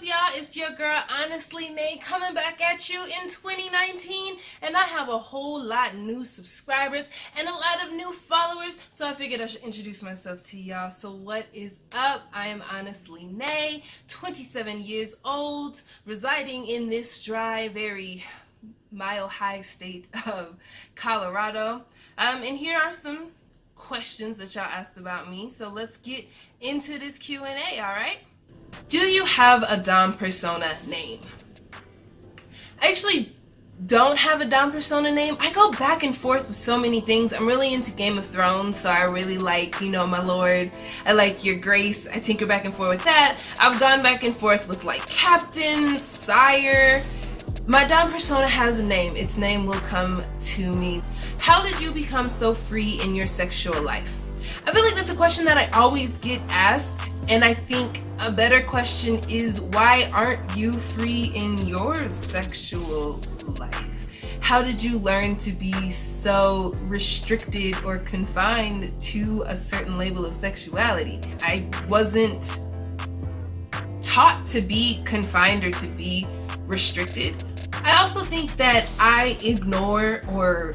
y'all? It's your girl HonestlyNae coming back at you in 2019, and I have a whole lot new subscribers and a lot of new followers, so I figured I should introduce myself to y'all. So what is up? I am HonestlyNae, 27 years old, residing in this dry, very mile-high state of Colorado. And here are some questions that y'all asked about me, so let's get into this Q&A, alright? Do you have a Dom persona name? I actually don't have a Dom persona name. I go back and forth with so many things. I'm really into Game of Thrones, so I really like, my lord. I like your grace. I tinker back and forth with that. I've gone back and forth with like captain, sire. My Dom persona has a name. Its name will come to me. How did you become so free in your sexual life? I feel like that's a question that I always get asked, and I think a better question is, why aren't you free in your sexual life? How did you learn to be so restricted or confined to a certain label of sexuality? I wasn't taught to be confined or to be restricted. I also think that I ignore or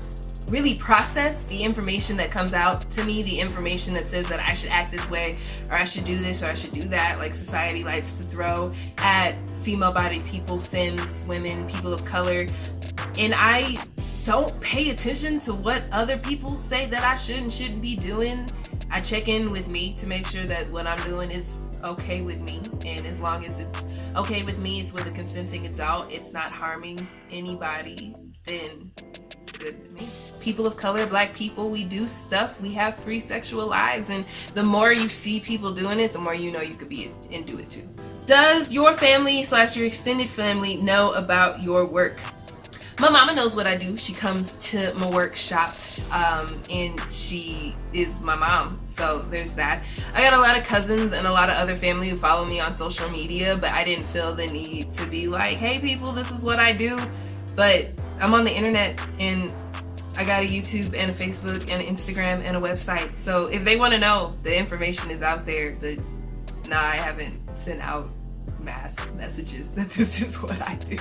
really process the information that comes out to me, the information that says that I should act this way, or I should do this, or I should do that, like society likes to throw at female-bodied people, femmes, women, people of color. And I don't pay attention to what other people say that I should and shouldn't be doing. I check in with me to make sure that what I'm doing is okay with me, and as long as it's okay with me, it's with a consenting adult, it's not harming anybody, then it's good with me. People of color, black people, we do stuff, we have free sexual lives, and the more you see people doing it, the more you know you could be it and do it too. Does your family / your extended family know about your work? My mama knows what I do. She comes to my workshops, and she is my mom, so there's that. I got a lot of cousins and a lot of other family who follow me on social media, but I didn't feel the need to be like, hey people, this is what I do. But I'm on the internet, and I got a YouTube and a Facebook and an Instagram and a website, so if they want to know, the information is out there. But nah, I haven't sent out mass messages that this is what I do.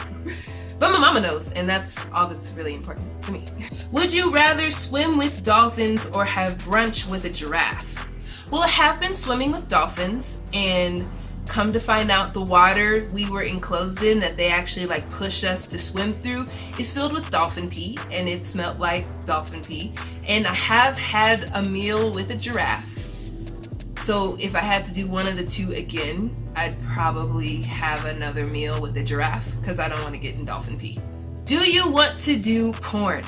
But my mama knows, and that's all that's really important to me. Would you rather swim with dolphins or have brunch with a giraffe? Well, I have been swimming with dolphins, and come to find out, the water we were enclosed in that they actually like push us to swim through is filled with dolphin pee, and it smelled like dolphin pee. And I have had a meal with a giraffe. So if I had to do one of the two again, I'd probably have another meal with a giraffe because I don't want to get in dolphin pee. Do you want to do porn?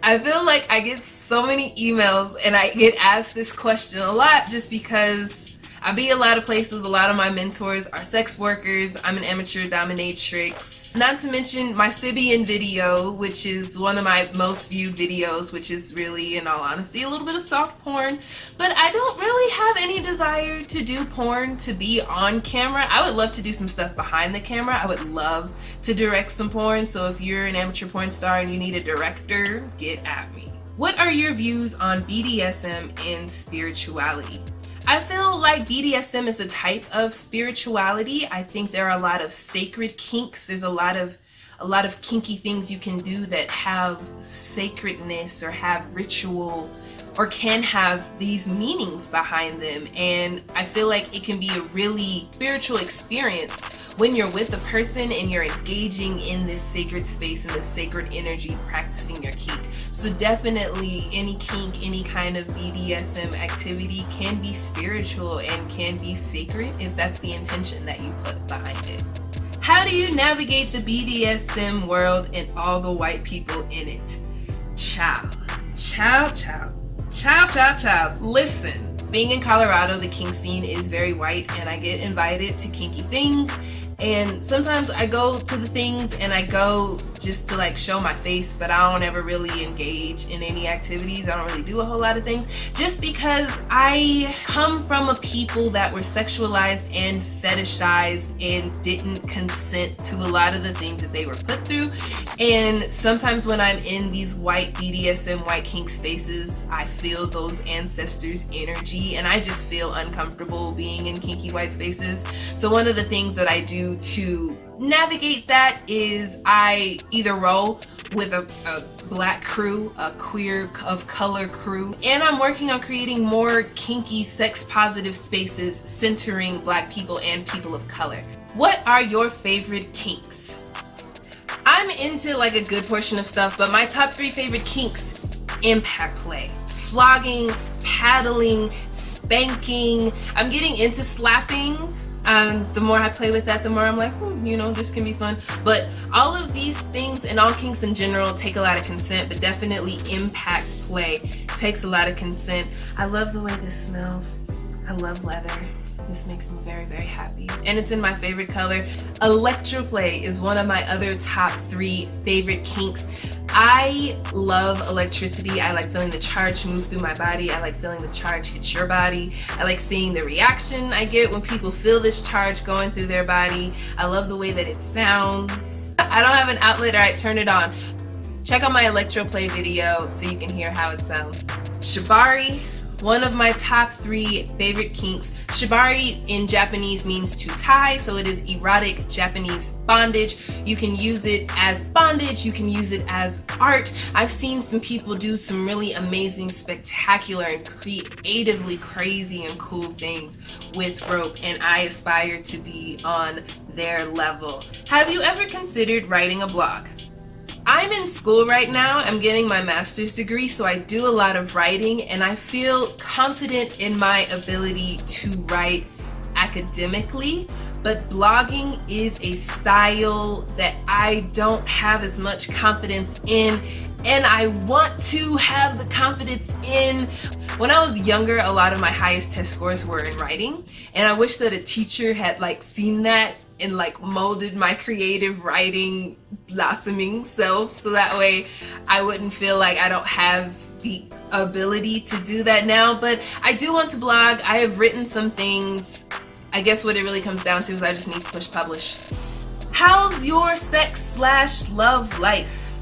I feel like I get so many emails and I get asked this question a lot just because I be a lot of places. A lot of my mentors are sex workers. I'm an amateur dominatrix. Not to mention my Sibian video, which is one of my most viewed videos, which is really, in all honesty, a little bit of soft porn. But I don't really have any desire to do porn to be on camera. I would love to do some stuff behind the camera. I would love to direct some porn. So if you're an amateur porn star and you need a director, get at me. What are your views on BDSM and spirituality? I feel like BDSM is a type of spirituality. I think there are a lot of sacred kinks. There's a lot of kinky things you can do that have sacredness or have ritual or can have these meanings behind them. And I feel like it can be a really spiritual experience when you're with a person and you're engaging in this sacred space and this sacred energy, practicing your kink. So definitely any kink, any kind of BDSM activity can be spiritual and can be sacred if that's the intention that you put behind it. How do you navigate the BDSM world and all the white people in it? Child. Listen, being in Colorado, the kink scene is very white, and I get invited to kinky things. And sometimes I go to the things and I go just to like show my face, but I don't ever really engage in any activities. I don't really do a whole lot of things, just because I come from a people that were sexualized and fetishized and didn't consent to a lot of the things that they were put through. And sometimes when I'm in these white BDSM, white kink spaces, I feel those ancestors' energy, and I just feel uncomfortable being in kinky white spaces. So one of the things that I do to navigate that is I either roll with a black crew, a queer of color crew, and I'm working on creating more kinky, sex positive spaces centering black people and people of color. What are your favorite kinks? I'm into like a good portion of stuff, but my top 3 favorite kinks: impact play, flogging, paddling, spanking. I'm getting into slapping. The more I play with that, the more I'm like, you know, this can be fun. But all of these things and all kinks in general take a lot of consent, but definitely impact play takes a lot of consent. I love the way this smells. I love leather. This makes me very, very happy. And it's in my favorite color. Electroplay is one of my other top 3 favorite kinks. I love electricity. I like feeling the charge move through my body. I like feeling the charge hit your body. I like seeing the reaction I get when people feel this charge going through their body. I love the way that it sounds. I don't have an outlet. All right, turn it on. Check out my electroplay video so you can hear how it sounds. Shibari, one of my top 3 favorite kinks. Shibari in Japanese means to tie, so it is erotic Japanese bondage. You can use it as bondage, you can use it as art. I've seen some people do some really amazing, spectacular, and creatively crazy and cool things with rope, and I aspire to be on their level. Have you ever considered writing a blog? I'm in school right now. I'm getting my master's degree, so I do a lot of writing, and I feel confident in my ability to write academically, but blogging is a style that I don't have as much confidence in, and I want to have the confidence in. When I was younger, a lot of my highest test scores were in writing, and I wish that a teacher had like seen that and like molded my creative writing blossoming self, so that way I wouldn't feel like I don't have the ability to do that now. But I do want to blog. I have written some things. I guess what it really comes down to is I just need to push publish. How's your sex/love life?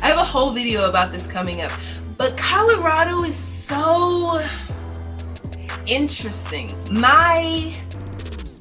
I have a whole video about this coming up, but Colorado is so interesting. My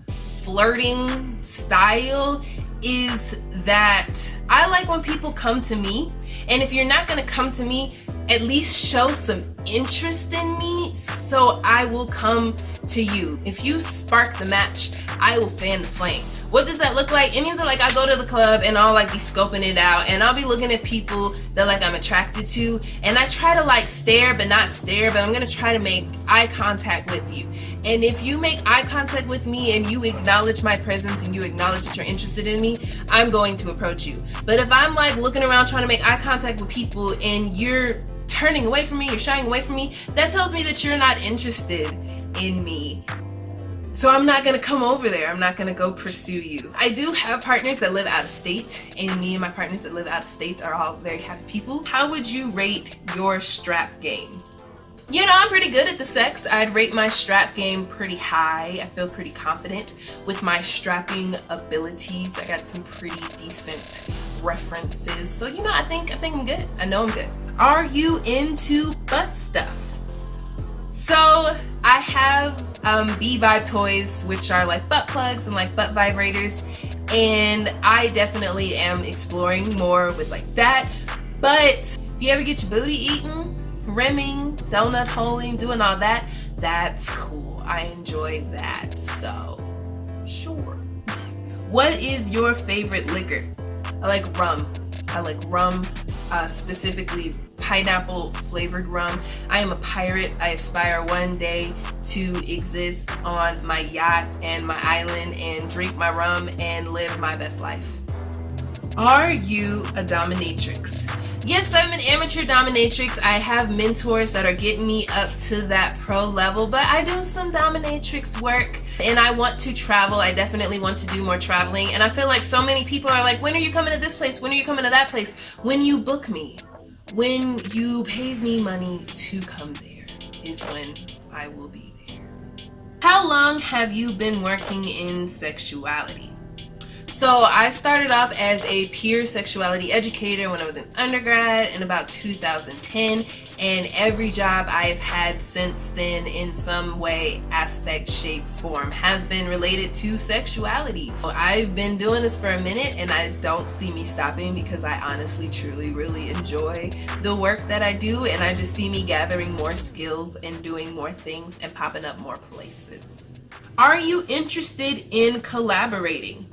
flirting style is that I like when people come to me, and if you're not gonna come to me, at least show some interest in me so I will come to you. If you spark the match, I will fan the flame. What does that look like? It means that like I go to the club and I'll like be scoping it out, and I'll be looking at people that like I'm attracted to, and I try to like stare but not stare, but I'm gonna try to make eye contact with you. And if you make eye contact with me and you acknowledge my presence and you acknowledge that you're interested in me, I'm going to approach you. But if I'm like looking around trying to make eye contact with people and you're turning away from me, you're shying away from me, that tells me that you're not interested in me. So I'm not gonna come over there. I'm not gonna go pursue you. I do have partners that live out of state, and me and my partners that live out of state are all very happy people. How would you rate your strap game? You know, I'm pretty good at the sex. I'd rate my strap game pretty high. I feel pretty confident with my strapping abilities. I got some pretty decent references. So, you know, I think I'm good. I know I'm good. Are you into butt stuff? So I have B-Vibe toys, which are like butt plugs and like butt vibrators, and I definitely am exploring more with like that. But if you ever get your booty eaten, rimming, donut holing, doing all that, that's cool. I enjoy that, so sure. What is your favorite liquor? I like rum. I like rum, specifically pineapple flavored rum. I am a pirate. I aspire one day to exist on my yacht and my island and drink my rum and live my best life. Are you a dominatrix? Yes, I'm an amateur dominatrix. I have mentors that are getting me up to that pro level, but I do some dominatrix work and I want to travel. I definitely want to do more traveling, and I feel like so many people are like, when are you coming to this place? When are you coming to that place? When you book me, when you pay me money to come there is when I will be there. How long have you been working in sexuality? So I started off as a peer sexuality educator when I was in undergrad in about 2010, and every job I've had since then in some way, aspect, shape, form has been related to sexuality. I've been doing this for a minute and I don't see me stopping because I honestly, truly, really enjoy the work that I do, and I just see me gathering more skills and doing more things and popping up more places. Are you interested in collaborating?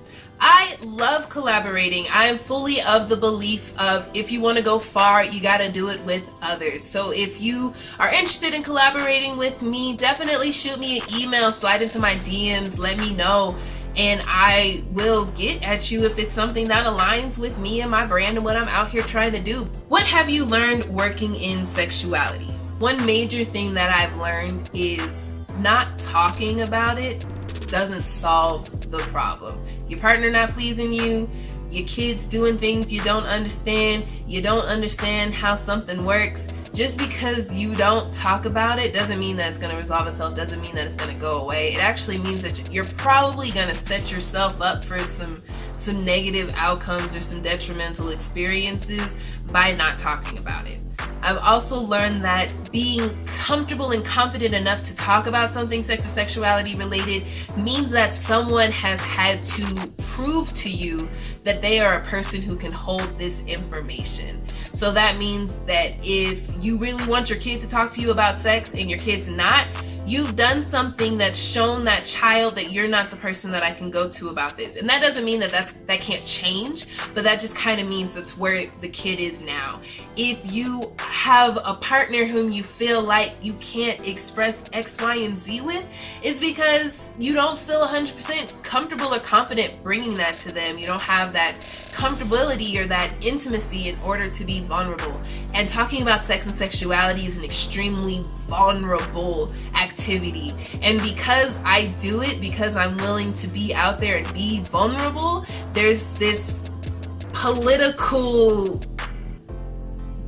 I love collaborating. I am fully of the belief of if you want to go far, you got to do it with others. So if you are interested in collaborating with me, definitely shoot me an email, slide into my DMs, let me know, and I will get at you if it's something that aligns with me and my brand and what I'm out here trying to do. What have you learned working in sexuality? One major thing that I've learned is not talking about it doesn't solve the problem. Your partner not pleasing you, your kids doing things you don't understand how something works. Just because you don't talk about it doesn't mean that it's going to resolve itself, doesn't mean that it's going to go away. It actually means that you're probably going to set yourself up for some negative outcomes or some detrimental experiences by not talking about it. I've also learned that being comfortable and confident enough to talk about something sex or sexuality related means that someone has had to prove to you that they are a person who can hold this information. So that means that if you really want your kid to talk to you about sex and your kid's not, you've done something that's shown that child that you're not the person that I can go to about this. And that doesn't mean that that can't change, but that just kind of means that's where the kid is now. If you have a partner whom you feel like you can't express X, Y, and Z with, is because you don't feel 100% comfortable or confident bringing that to them. You don't have that comfortability or that intimacy in order to be vulnerable. And talking about sex and sexuality is an extremely vulnerable activity. And because I do it, because I'm willing to be out there and be vulnerable, there's this political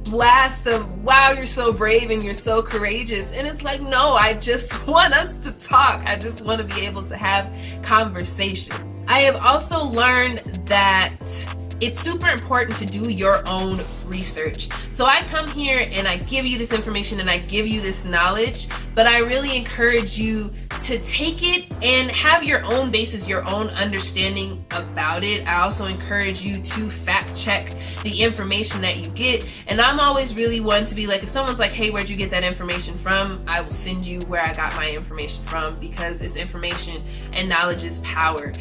blast of, wow, you're so brave and you're so courageous. And it's like, no, I just want us to talk. I just want to be able to have conversations. I have also learned that it's super important to do your own research. So I come here and I give you this information and I give you this knowledge, but I really encourage you to take it and have your own basis, your own understanding about it. I also encourage you to fact check the information that you get. And I'm always really one to be like, if someone's like, hey, where'd you get that information from? I will send you where I got my information from, because it's information and knowledge is power.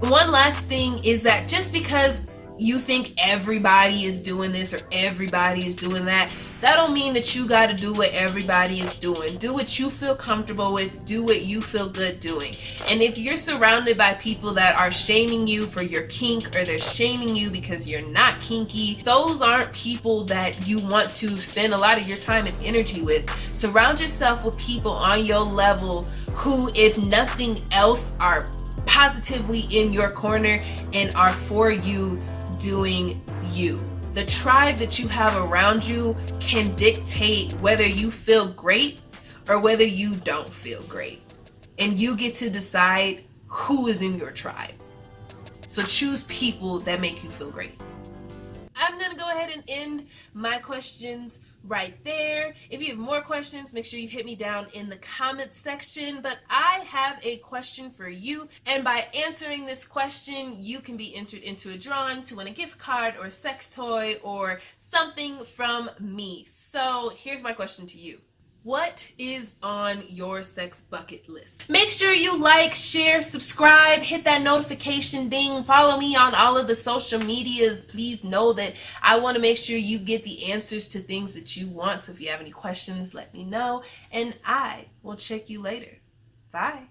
One last thing is that just because you think everybody is doing this or everybody is doing that, that don't mean that you got to do what everybody is doing. Do what you feel comfortable with. Do what you feel good doing. And if you're surrounded by people that are shaming you for your kink, or they're shaming you because you're not kinky, those aren't people that you want to spend a lot of your time and energy with. Surround yourself with people on your level who, if nothing else, are positively in your corner and are for you doing you. The tribe that you have around you can dictate whether you feel great or whether you don't feel great. And you get to decide who is in your tribe. So choose people that make you feel great. I'm going to go ahead and end my questions right there. If you have more questions, make sure you hit me down in the comments section. But I have a question for you, and by answering this question, you can be entered into a drawing to win a gift card or a sex toy or something from me. So here's my question to you. What is on your sex bucket list? Make sure you like, share, subscribe, hit that notification ding, follow me on all of the social medias. Please know that I want to make sure you get the answers to things that you want. So if you have any questions, let me know, and I will check you later. Bye.